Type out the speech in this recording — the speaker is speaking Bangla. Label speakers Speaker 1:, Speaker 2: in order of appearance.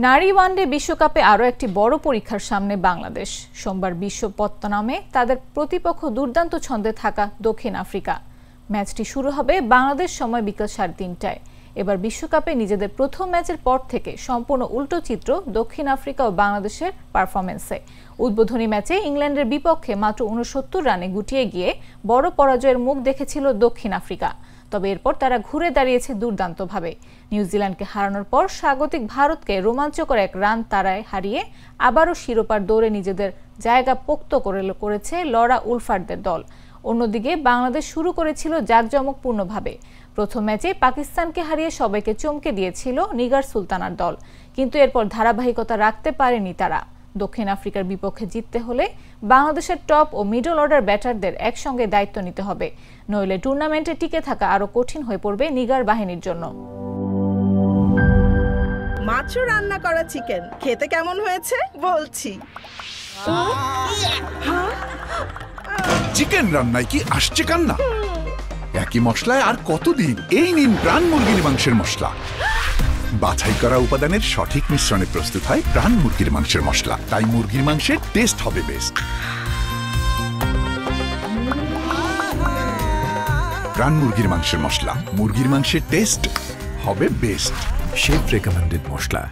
Speaker 1: নারী ওয়ানডে বিশ্বকাপে আরও একটি বড় পরীক্ষার সামনে বাংলাদেশ। সোমবার বিশ্ব পত্তনামে তাদের প্রতিপক্ষ দুর্দান্ত ছন্দে থাকা দক্ষিণ আফ্রিকা। ম্যাচটি শুরু হবে বাংলাদেশ সময় বিকেল 3:30টায়। এবার বিশ্বকাপে নিজেদের প্রথম ম্যাচের পর থেকে সম্পূর্ণ উল্টো চিত্র দক্ষিণ আফ্রিকা ও বাংলাদেশের পারফরমেন্সে। উদ্বোধনী ম্যাচে ইংল্যান্ডের বিপক্ষে মাত্র 69 রানে গুটিয়ে গিয়ে বড় পরাজয়ের মুখ দেখেছিল দক্ষিণ আফ্রিকা। তবে এরপর তারা ঘুরে দাঁড়িয়েছে দুর্দান্তভাবে। নিউজিল্যান্ডকে হারানোর পর স্বাগতিক ভারতকে রোমাঞ্চকর এক রান তাড়ায় হারিয়ে আবারও শিরোপার দৌড়ে নিজেদের জায়গা পোক্ত করেছে লরা উলফারদের দল। অন্যদিকে বাংলাদেশ শুরু করেছিল জাঁকজমকপূর্ণভাবে। প্রথম ম্যাচে পাকিস্তানকে হারিয়ে সবাইকে চমকে দিয়েছিল নিগার সুলতানার দল, কিন্তু এরপর ধারাবাহিকতা রাখতে পারেনি তারা। দক্ষিণ আফ্রিকার বিপক্ষে জিততে হলে বাংলাদেশের টপ ও মিডল অর্ডার ব্যাটারদের একসঙ্গে দায়িত্ব নিতে হবে, নইলে টুর্নামেন্টে টিকে থাকা আরও কঠিন হয়ে পড়বে নিগার বাহিনীর জন্য।
Speaker 2: মাত্র রান্না করা চিকেন খেতে কেমন হয়েছে বলছি।
Speaker 3: চিকেন রান্নায় কি আসছে কান্না? একই মশলায় আর কতদিন? এই নিন প্রাণ মুরগির মাংসের মশলা। বাছাই করা উপাদানের সঠিক মিশ্রণে প্রস্তুত হয় প্রাণ মুরগির মাংসের মশলা, তাই মুরগির মাংসের টেস্ট হবে বেস্ট। প্রাণ মুরগির মাংসের মশলা, মুরগির মাংসের টেস্ট হবে বেস্ট। শেফ রেকমেন্ডেড মশলা।